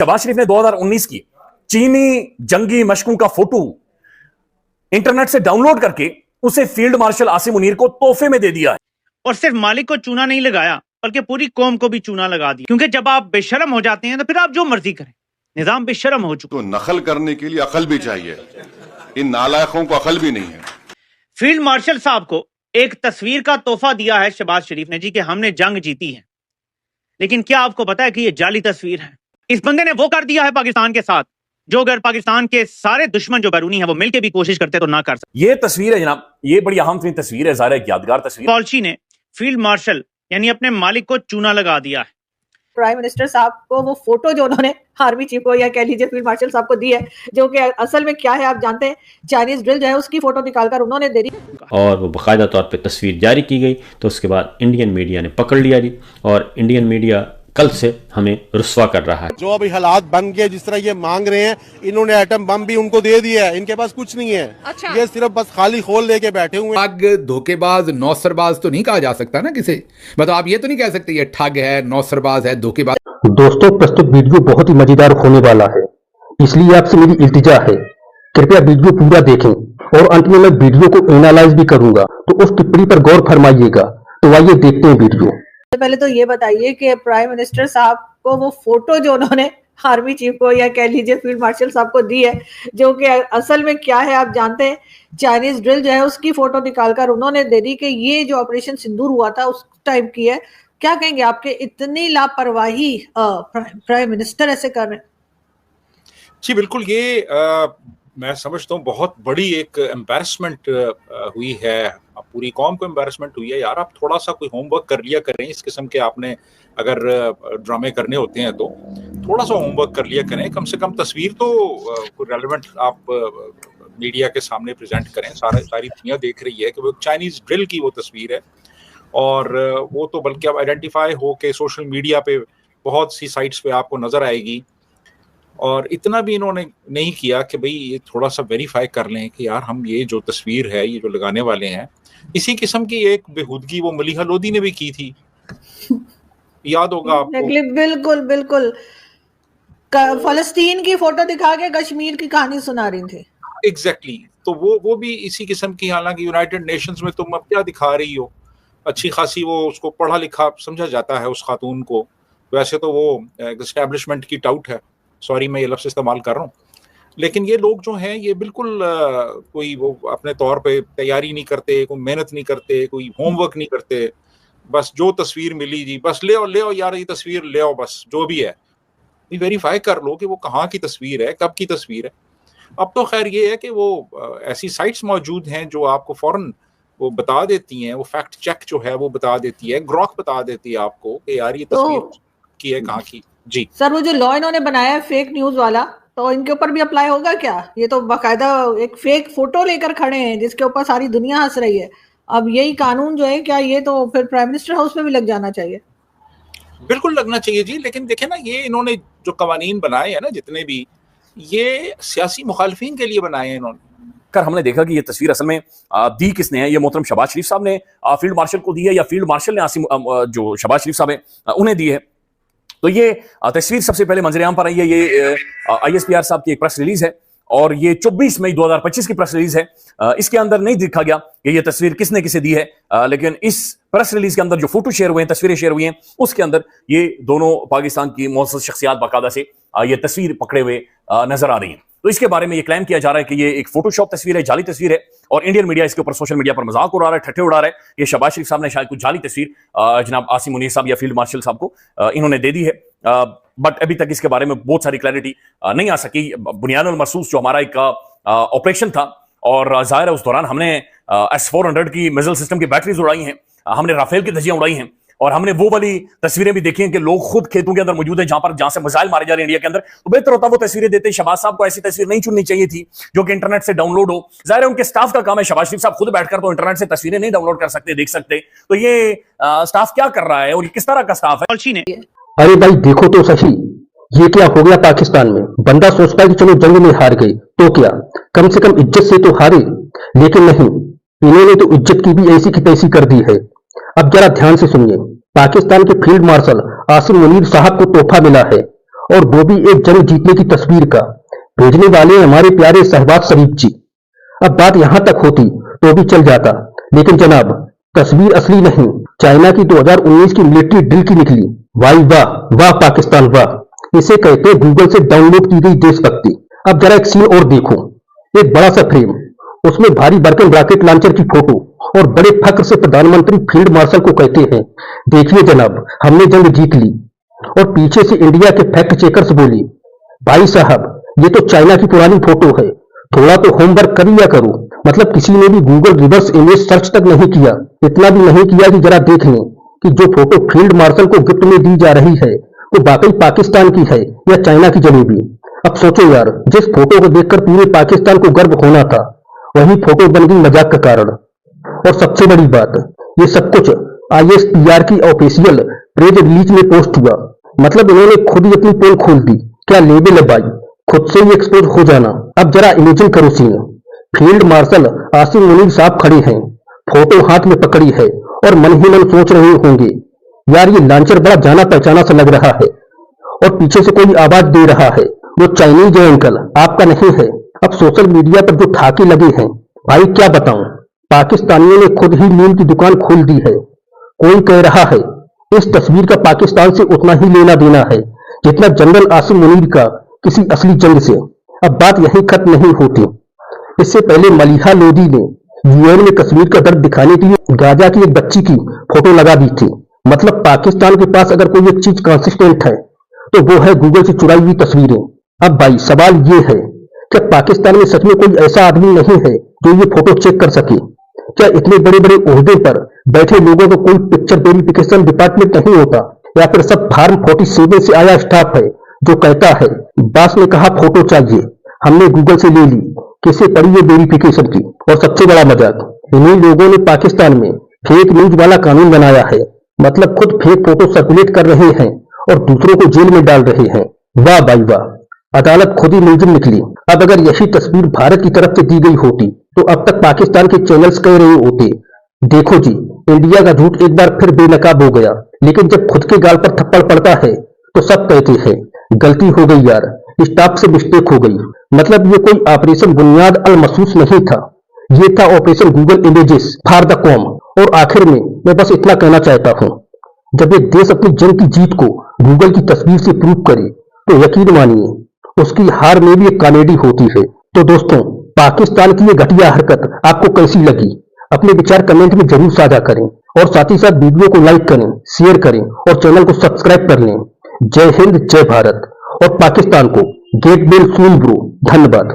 शहबाज शरीफ ने 2019 की चीनी जंगी मशकों का फोटो इंटरनेट से डाउनलोड करके उसे फील्ड मार्शल आसिम मुनीर को तोहफे में दे दिया है। और सिर्फ मालिक को चूना नहीं लगाया बल्कि पूरी कौम को भी चूना लगा दिया, क्योंकि जब आप बेशरम हो जाते हैं तो फिर आप जो मर्जी करें, निजाम बेशरम हो चुका। तो नकल करने के लिए अकल भी चाहिए, इन नालायकों को अकल भी नहीं है। फील्ड मार्शल साहब को एक तस्वीर का तोहफा दिया है शहबाज शरीफ ने जी कि हमने जंग जीती है, लेकिन क्या आपको पता है कि ये जाली तस्वीर है। इस बंदे ने वो कर दिया है पाकिस्तान के साथ जो अगर पाकिस्तान के सारे दुश्मन जो बैरूनी है वो मिलके भी कोशिश करते तो ना कर सकते। ये तस्वीर है जनाब, ये बड़ी अहम तरीन तस्वीर है, ज़ाहिर है यादगार तस्वीर। पॉलिसी ने फील्ड मार्शल यानी अपने मालिक को चूना लगा दिया है। प्राइम मिनिस्टर साहब को वो फोटो जो उन्होंने आर्मी चीफ को या कह लीजिए फील्ड मार्शल साहब को दी है, जो कि असल में क्या है आप जानते हैं, चाइनीज ड्रिल जो है उसकी फोटो निकालकर उन्होंने दे दी और वो बाकायदा तौर पे तस्वीर जारी की गई। तो उसके बाद इंडियन मीडिया ने पकड़ लिया जी, और इंडियन मीडिया कल से हमें रुस्वा कर रहा है। जो अभी हालात बन गए, जिस तरह ये मांग रहे हैं, इन्होंने एटम बम भी उनको दे दिया है, इनके पास कुछ नहीं है। अच्छा। ये सिर्फ बस खाली खोल लेके बैठे हुए हैं। ठग, धोखेबाज, नौसरबाज तो नहीं कहा जा सकता ना किसे, मतलब आप ये तो नहीं कह सकते ये ठग है, नौसरबाज है, धोखेबाज। दोस्तों, प्रस्तुत वीडियो बहुत ही मजेदार होने वाला है, इसलिए आपसे मेरी इल्तिजा है, कृपया वीडियो पूरा देखें और अंत में मैं वीडियो को एनालाइज भी करूंगा, तो उस टिप्पणी पर गौर फरमाइएगा। तो आइए देखते हैं वीडियो। पहले तो ये बताइए कि प्राइम मिनिस्टर साहब को वो फोटो जो उन्होंने आर्मी चीफ को या कह लीजिए फील्ड मार्शल साहब को दी है, जो कि असल में क्या है आप जानते हैं, चाइनीज ड्रिल जो है उसकी फोटो निकालकर उन्होंने दे दी कि ये जो ऑपरेशन सिंदूर हुआ था उस टाइम की है। क्या कहेंगे आपके इतनी लापरवाही प्राइम मिनिस्टर ऐसे कर रहे हैं? जी बिल्कुल, ये मैं समझता हूँ बहुत बड़ी एक एम्बैरसमेंट हुई है, पूरी कौम को एम्बैरसमेंट हुई है। यार आप थोड़ा सा कोई होमवर्क कर लिया करें, इस किस्म के आपने अगर ड्रामे करने होते हैं तो थोड़ा सा होमवर्क कर लिया करें, कम से कम तस्वीर तो रेलेवेंट आप मीडिया के सामने प्रेजेंट करें। सारी दुनिया देख रही है कि वो चाइनीज ड्रिल की वो तस्वीर है, और वो तो बल्कि अब आइडेंटिफाई हो के सोशल मीडिया पे बहुत सी साइट्स पे आपको नजर आएगी। और इतना भी इन्होंने नहीं किया कि भाई ये थोड़ा सा वेरीफाई कर लें कि यार हम ये जो तस्वीर है, ये जो लगाने वाले हैं, इसी किस्म की एक बेहूदगी वो मलिहा लोधी ने भी की थी, याद होगा आपको। बिल्कुल बिल्कुल, फलस्तीन की फोटो दिखा के कश्मीर की कहानी सुना रही थी। एग्जैक्टली, तो वो भी इसी किस्म की। हालांकि यूनाइटेड नेशंस में तुम अब क्या दिखा रही हो, अच्छी खासी वो उसको पढ़ा लिखा समझा जाता है उस खातून को, वैसे तो वो एस्टैब्लिशमेंट की टाउट है, सॉरी मैं ये लफ्ज़ इस्तेमाल कर रहा हूँ, लेकिन ये लोग जो हैं ये बिल्कुल कोई वो अपने तौर पे तैयारी नहीं करते, कोई मेहनत नहीं करते, कोई होमवर्क नहीं करते, बस जो तस्वीर मिली जी बस ले आओ यार, ये तस्वीर ले आओ, बस जो भी है वेरीफाई कर लो कि वो कहाँ की तस्वीर है, कब की तस्वीर है। अब तो खैर ये है कि वो ऐसी साइट्स मौजूद हैं जो आपको फौरन वो बता देती हैं, वो फैक्ट चेक जो है वो बता देती है, ग्रॉक बता देती है आपको कि यार ये तस्वीर की है, कहाँ की। जी सर, वो जो लॉ इन्होंने बनाया है फेक न्यूज वाला, तो इनके ऊपर भी अप्लाई होगा क्या? ये तो बाकायदा एक फेक फोटो लेकर खड़े हैं जिसके ऊपर सारी दुनिया हंस रही है। अब यही कानून जो है, क्या ये तो फिर प्राइम मिनिस्टर हाउस में भी लग जाना चाहिए? बिल्कुल लगना चाहिए जी, लेकिन देखे ना ये इन्होंने जो कवानीन बनाए हैं ना जितने भी, ये सियासी मुखालफिन के लिए बनाए हैं इन्होंने। कर हमने देखा कि ये तस्वीर असल में दी किसने है, ये मोहतरम शहबाज शरीफ साहब ने फील्ड मार्शल को दी है, या फील्ड मार्शल ने आसिम जो शहबाज शरीफ साहब है उन्हें दी है। तो ये तस्वीर सबसे पहले मंजर-ए-आम पर आई है, ये ISPR साहब की एक प्रेस रिलीज है, और ये 24 मई 2025 की प्रेस रिलीज है। इसके अंदर नहीं दिखा गया कि ये तस्वीर किसने किसे दी है, लेकिन इस प्रेस रिलीज के अंदर जो फोटो शेयर हुए हैं, तस्वीरें शेयर हुई हैं, उसके अंदर ये दोनों पाकिस्तान की मुअज़्ज़ज़ शख्सियात बाकायदा से ये तस्वीर पकड़े हुए नजर आ रही हैं। तो इसके बारे में ये क्लेम किया जा रहा है कि ये एक फोटोशॉप तस्वीर है, जाली तस्वीर है, और इंडियन मीडिया इसके ऊपर सोशल मीडिया पर मजाक उड़ा रहा है, ठट्ठे उड़ा रहा है। ये शहबाज शरीफ साहब ने शायद कुछ जाली तस्वीर जनाब आसिम मुनीर साहब या फील्ड मार्शल साहब को इन्होंने दे दी है, बट अभी तक इसके बारे में बहुत सारी क्लैरिटी नहीं आ सकी। बुनियादुल मरसूस जो हमारा एक ऑपरेशन था, और जाहिर है उस दौरान हमने S-400 की मिसाइल सिस्टम की बैटरीज उड़ाई हैं, हमने राफेल की धज्जियां उड़ाई हैं, और हमने वो वाली तस्वीरें भी देखी हैं कि लोग खुद खेतों के अंदर मौजूद हैं जहां से मिसाइल मारे जा रहे हैं इंडिया के अंदर। तो बेहतर होता वो तस्वीरें देते। शहबाज साहब को ऐसी तस्वीर नहीं चुननी चाहिए थी जो कि इंटरनेट से डाउनलोड हो। जाहिर है उनके स्टाफ का काम है, शहबाज शरीफ साहब खुद बैठकर तो इंटरनेट से तस्वीरें नहीं डाउनलोड कर सकते, देख सकते। तो ये स्टाफ क्या कर रहा है और किस तरह का स्टाफ है? अरे भाई देखो तो सही, ये क्या हो गया पाकिस्तान में। बंदा सोचता है कि चलो जंग में हार गए तो क्या, कम से कम इज्जत से तो हारे, लेकिन नहीं, इन्होंने तो इज्जत की भी ऐसी की तैसी कर दी है। अब जरा ध्यान से सुनिए, पाकिस्तान के फील्ड मार्शल आसिम मुनीर साहब को तोहफा मिला है और वो भी एक जंग जीतने की तस्वीर का। भेजने वाले हमारे प्यारे शहबाज शरीफ जी। अब बात यहां तक होती तो भी चल जाता, लेकिन जनाब तस्वीर असली नहीं, चाइना की 2019 की मिलिट्री ड्रिल की निकली। वाह वाह वाह पाकिस्तान वाह, इसे कहते हैं गूगल से डाउनलोड की गई देशभक्ति। अब जरा एक सीन और देखो, एक बड़ा सा फ्रेम, उसमें भारी बर्कन रॉकेट लॉन्चर की फोटो और बड़े फख्र से प्रधानमंत्री फील्ड मार्शल को कहते हैं, देखिए जनाब हमने जंग जीत ली। और पीछे से इंडिया के फैक्ट चेकर्स बोले, भाई साहब ये तो चाइना की पुरानी फोटो है, थोड़ा तो होमवर्क कर लिया करो। मतलब किसी ने भी गूगल रिवर्स इमेज सर्च तक नहीं किया, इतना भी नहीं किया कि जरा देख लें कि जो फोटो फील्ड मार्शल को गिफ्ट में दी जा रही है वो वाकई पाकिस्तान की है या चाइना की जलेबी। अब सोचो यार, जिस फोटो को देखकर पूरे पाकिस्तान को गर्व होना था वही फोटो बन गई मजाक का कारण। और सबसे बड़ी बात, ये सब कुछ ISPR की ऑफिशियल प्रेस रिलीज में पोस्ट हुआ। मतलब इन्होंने खुद ही अपनी पोल खोल दी। क्या लेवल है भाई, खुद से ही एक्सपोज हो जाना। अब जरा इमेजिन करो scene, field marshal Asim Munir साहब खड़े हैं, फोटो हाथ में पकड़ी है और मन ही मन सोच रहे होंगे, यार ये लॉन्चर बड़ा जाना पहचाना सा लग रहा है। और पीछे से कोई आवाज दे रहा है, वो चाइनीज है अंकल, आपका नहीं है। अब सोशल मीडिया पर जो ठाके लगे हैं, भाई क्या बताऊं, पाकिस्तानियों ने खुद ही मीम की दुकान खोल दी है। कोई कह रहा है इस तस्वीर का पाकिस्तान से उतना ही लेना देना है जितना जनरल आसिम मुनीर का किसी असली जंग से। अब बात यही खत्म नहीं होती। इससे पहले मलिहा लोधी ने UN में कश्मीर का दर्द दिखाने के लिए गाजा की एक बच्ची की फोटो लगा दी थी। मतलब पाकिस्तान के पास अगर कोई एक चीज कंसिस्टेंट है तो वो है गूगल से चुराई हुई तस्वीरें। अब भाई सवाल ये है, क्या पाकिस्तान में सच में कोई ऐसा आदमी नहीं है जो ये फोटो चेक कर सके? क्या इतने बड़े बड़े ओहदे पर बैठे लोगों को कोई पिक्चर वेरिफिकेशन डिपार्टमेंट नहीं होता? या फिर सब फार्म 47 से आया स्टाफ है जो कहता है बॉस ने कहा फोटो चाहिए, हमने गूगल से ले ली, किसे पड़ी ये वेरिफिकेशन की? और सबसे बड़ा मजाक, इन्हीं लोगों ने पाकिस्तान में फेक न्यूज वाला कानून बनाया है। मतलब खुद फेक फोटो सर्कुलेट कर रहे हैं और दूसरों को जेल में डाल रहे हैं। वाह भाई वाह, अदालत खुद ही मुलजिम निकली। अब अगर यही तस्वीर भारत की तरफ से दी गई होती तो अब तक पाकिस्तान के चैनल्स कह रहे होते, देखो जी इंडिया का झूठ एक बार फिर बेनकाब हो गया। लेकिन जब खुद के गाल पर थप्पड़ पड़ता है तो सब कहते हैं गलती हो गई यार, स्टाफ से मिस्टेक हो गई। मतलब ये कोई ऑपरेशन बुनियाद अल मसूस नहीं था, ये था operation Google images for the com. और आखिर में मैं बस इतना कहना चाहता हूँ, जब एक देश अपनी जंग की जीत को गूगल की तस्वीर से प्रूव करे तो यकीन मानिए उसकी हार में भी एक कॉमेडी होती है। तो दोस्तों, पाकिस्तान की ये घटिया हरकत आपको कैसी लगी? अपने विचार कमेंट में जरूर साझा करें और साथ ही साथ वीडियो को लाइक करें, शेयर करें और चैनल को सब्सक्राइब कर लें। जय हिंद, जय भारत और पाकिस्तान को गेट बेल सून ब्रो। धन्यवाद।